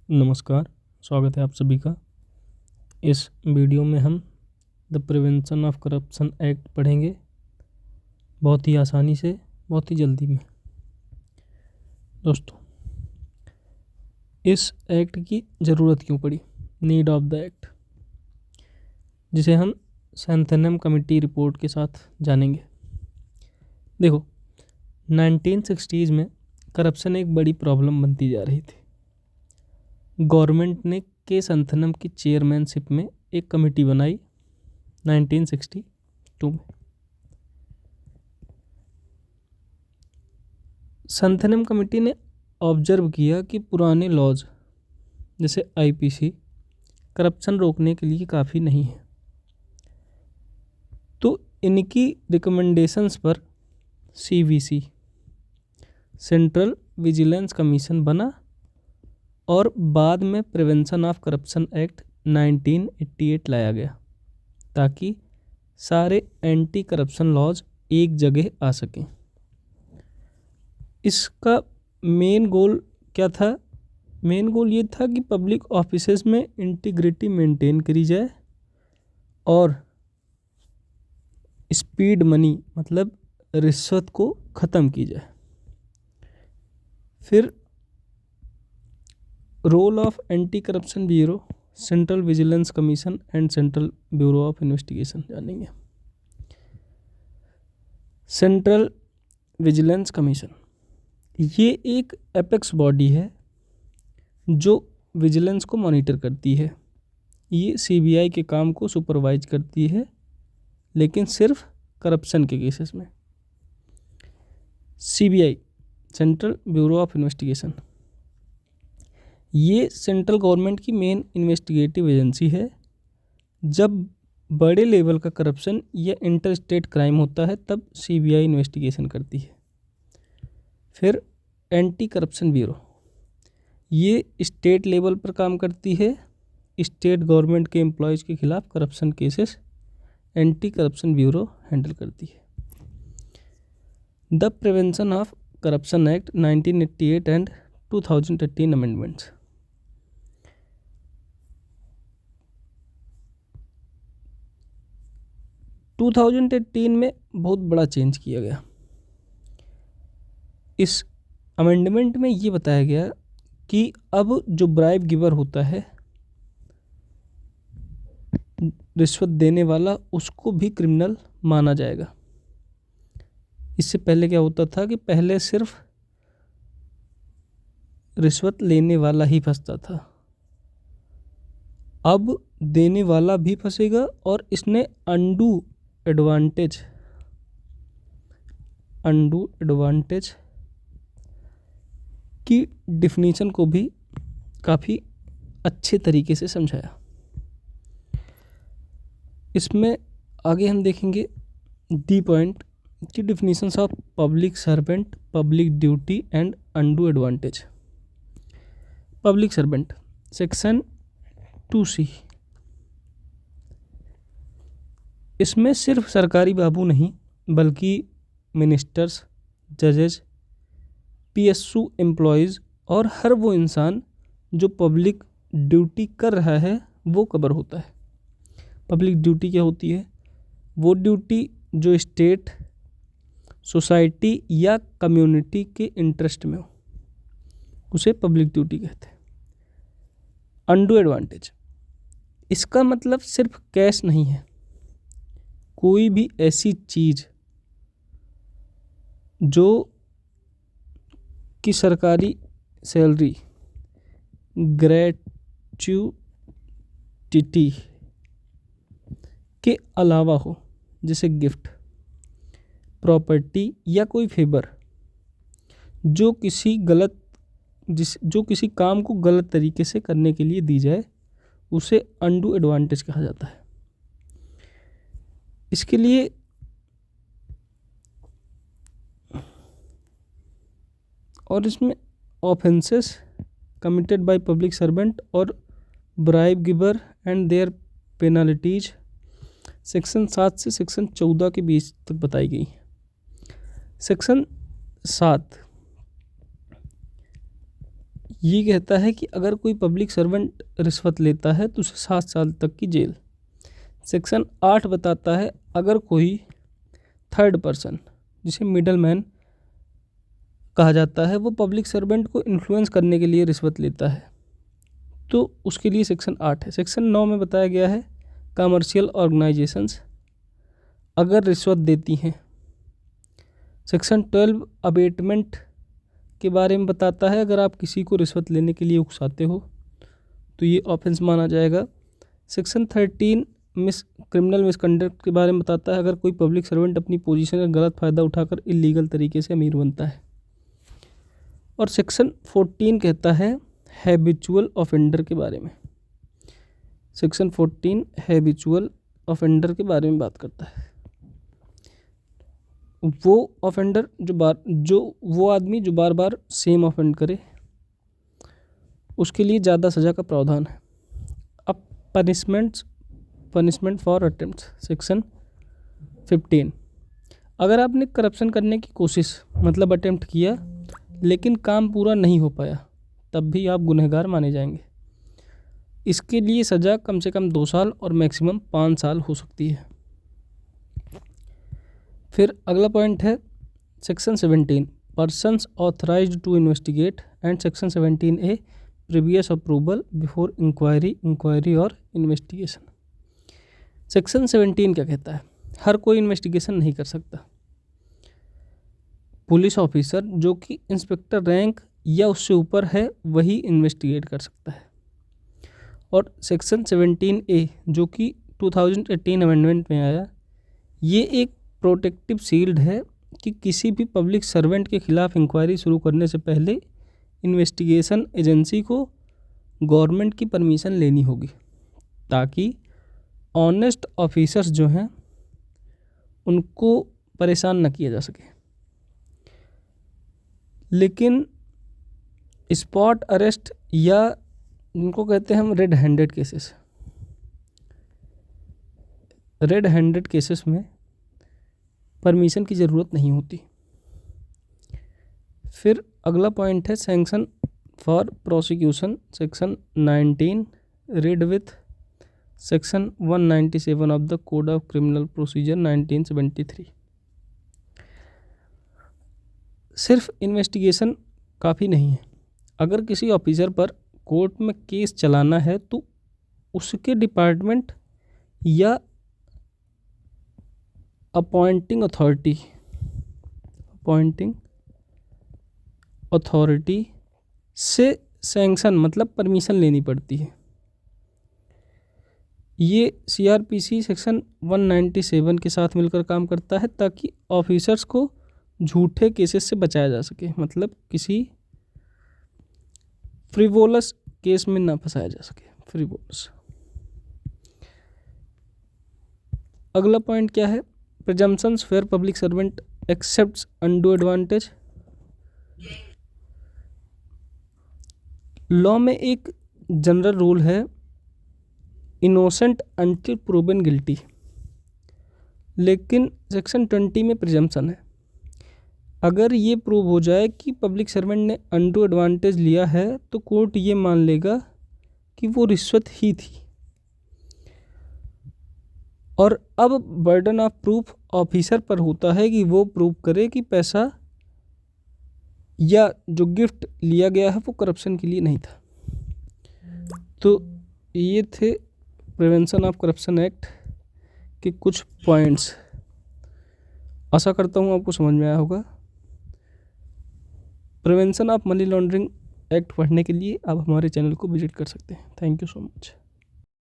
नमस्कार, स्वागत है आप सभी का। इस वीडियो में हम the prevention of corruption act पढ़ेंगे, बहुत ही आसानी से, बहुत ही जल्दी में। दोस्तों, इस एक्ट की ज़रूरत क्यों पड़ी, नीड ऑफ द एक्ट, जिसे हम सैंथेनम कमेटी रिपोर्ट के साथ जानेंगे। देखो, 1960s में करप्शन एक बड़ी प्रॉब्लम बनती जा रही थी। गवर्नमेंट ने के सैंथेनम की चेयरमैनशिप में एक कमेटी बनाई 1962 में। सैंथेनम कमेटी ने ऑब्जर्व किया कि पुराने लॉज जैसे आईपीसी करप्शन रोकने के लिए काफ़ी नहीं है, तो इनकी रिकमेंडेशंस पर सीवीसी सेंट्रल विजिलेंस कमीशन बना और बाद में प्रिवेंशन ऑफ करप्शन एक्ट 1988 लाया गया, ताकि सारे एंटी करप्शन लॉज एक जगह आ सकें। इसका मेन गोल क्या था? मेन गोल ये था कि पब्लिक ऑफिसेज में इंटीग्रिटी मेंटेन करी जाए और स्पीड मनी मतलब रिश्वत को ख़त्म की जाए। फिर role of anti corruption bureau, central vigilance commission and central bureau of investigation जानेंगे। सेंट्रल विजिलेंस कमीशन ये एक एपेक्स बॉडी है जो विजिलेंस को मॉनिटर करती है। ये सीबीआई के काम को सुपरवाइज करती है, लेकिन सिर्फ करप्शन के केसेस में। CBI, central bureau of investigation, ये सेंट्रल गवर्नमेंट की मेन इन्वेस्टिगेटिव एजेंसी है। जब बड़े लेवल का करप्शन या इंटर स्टेट क्राइम होता है तब सीबीआई इन्वेस्टिगेशन करती है। फिर एंटी करप्शन ब्यूरो, ये स्टेट लेवल पर काम करती है। स्टेट गवर्नमेंट के एम्प्लॉयज़ के खिलाफ corruption cases anti corruption bureau handle करती है। The prevention of corruption act 1988 and 2013 amendments, 2018 में बहुत बड़ा चेंज किया गया। इस अमेंडमेंट में ये बताया गया कि अब जो ब्राइब गिवर होता है, रिश्वत देने वाला, उसको भी क्रिमिनल माना जाएगा। इससे पहले क्या होता था कि पहले सिर्फ रिश्वत लेने वाला ही फंसता था, अब देने वाला भी फंसेगा और इसने अनडू एडवांटेज की डिफिनीशन को भी काफ़ी अच्छे तरीके से समझाया। इसमें आगे हम देखेंगे डी पॉइंट की definitions of public servant, public duty and undo advantage. Public servant, section 2C, इसमें सिर्फ सरकारी बाबू नहीं बल्कि मिनिस्टर्स, जजेस, पीएसयू एम्प्लॉयज़ और हर वो इंसान जो पब्लिक ड्यूटी कर रहा है वो कवर होता है। पब्लिक ड्यूटी क्या होती है? वो ड्यूटी जो स्टेट, सोसाइटी या कम्युनिटी के इंटरेस्ट में हो, उसे पब्लिक ड्यूटी कहते हैं। अनडू एडवांटेज, इसका मतलब सिर्फ कैश नहीं है, कोई भी ऐसी चीज़ जो कि सरकारी सैलरी, ग्रेच्युटी के अलावा हो, जैसे गिफ्ट, प्रॉपर्टी या कोई फेवर, जो किसी काम को गलत तरीके से करने के लिए दी जाए, उसे अनडू एडवांटेज कहा जाता है। इसके लिए और इसमें offences committed by public servant और bribe giver and their penalties section 7 से सेक्शन 14 के बीच तक बताई गई। सेक्शन 7 ये कहता है कि अगर कोई पब्लिक सर्वेंट रिश्वत लेता है तो उसे 7 साल तक की जेल। सेक्शन 8 बताता है अगर कोई थर्ड पर्सन, जिसे मिडल मैन कहा जाता है, वो पब्लिक सर्वेंट को इन्फ्लुएंस करने के लिए रिश्वत लेता है तो उसके लिए सेक्शन 8 है। सेक्शन 9 में बताया गया है कमर्शियल ऑर्गेनाइजेशंस अगर रिश्वत देती हैं। सेक्शन 12 अबेटमेंट के बारे में बताता है अगर आप किसी को रिश्वत लेने के लिए उकसाते हो तो ये ऑफेंस माना जाएगा। सेक्शन 13 क्रिमिनल मिसकंडक्ट के बारे में बताता है अगर कोई पब्लिक सर्वेंट अपनी पोजीशन का गलत फ़ायदा उठाकर इलीगल तरीके से अमीर बनता है। और सेक्शन 14 कहता है हैबिचुअल ऑफेंडर के बारे में। सेक्शन 14 हैबिचुअल ऑफेंडर के बारे में बात करता है। वो ऑफेंडर वो आदमी जो बार बार सेम ऑफेंड करे, उसके लिए ज़्यादा सज़ा का प्रावधान है। अब पनिशमेंट फॉर अटेम्प्ट। सेक्शन 15 अगर आपने करप्शन करने की कोशिश मतलब अटेम्प्ट किया लेकिन काम पूरा नहीं हो पाया तब भी आप गुनहगार माने जाएंगे। इसके लिए सज़ा कम से कम 2 साल और मैक्सिमम 5 साल हो सकती है। फिर अगला पॉइंट है section 17 persons authorised to investigate and section 17A previous approval before inquiry और इन्वेस्टिगेशन। सेक्शन 17 क्या कहता है? हर कोई इन्वेस्टिगेशन नहीं कर सकता। पुलिस ऑफिसर जो कि इंस्पेक्टर रैंक या उससे ऊपर है वही इन्वेस्टिगेट कर सकता है। और सेक्शन 17A जो कि 2018 अमेंडमेंट में आया, ये एक प्रोटेक्टिव शील्ड है कि किसी भी पब्लिक सर्वेंट के खिलाफ इंक्वायरी शुरू करने से पहले इन्वेस्टिगेशन एजेंसी को गवर्नमेंट की परमिशन लेनी होगी ताकि ऑनेस्ट ऑफिसर्स जो हैं उनको परेशान न किया जा सके। लेकिन स्पॉट अरेस्ट या जिनको कहते हैं हम रेड हैंडेड केसेस में परमिशन की ज़रूरत नहीं होती। फिर अगला पॉइंट है sanction for prosecution. Section 19 read with section 197 of the code of criminal procedure 1973। सिर्फ इन्वेस्टिगेशन काफ़ी नहीं है। अगर किसी ऑफिसर पर कोर्ट में केस चलाना है तो उसके डिपार्टमेंट या अपॉइंटिंग अथॉरिटी से सैंक्शन मतलब परमिशन लेनी पड़ती है। ये CRPC सेक्शन 197 के साथ मिलकर काम करता है ताकि ऑफिसर्स को झूठे केसेस से बचाया जा सके, मतलब किसी फ्रिवोलस केस में ना फंसाया जा सके। फ्रिवोलस। अगला पॉइंट क्या है? Presumptions fair public servant accepts undo advantage. Law में एक जनरल रूल है इनोसेंट अनटिल प्रूवन गिल्टी, लेकिन सेक्शन 20 में प्रिजम्पशन है। अगर ये प्रूव हो जाए कि पब्लिक सर्वेंट ने अनडू एडवांटेज लिया है तो कोर्ट ये मान लेगा कि वो रिश्वत ही थी। और अब बर्डन ऑफ प्रूफ ऑफिसर पर होता है कि वो प्रूव करे कि पैसा या जो गिफ्ट लिया गया है वो करप्शन के लिए नहीं था। तो ये थे प्रिवेंशन ऑफ करप्शन एक्ट के कुछ पॉइंट्स। आशा करता हूँ आपको समझ में आया होगा। Prevention of money laundering act पढ़ने के लिए आप हमारे चैनल को विजिट कर सकते हैं। Thank you so much.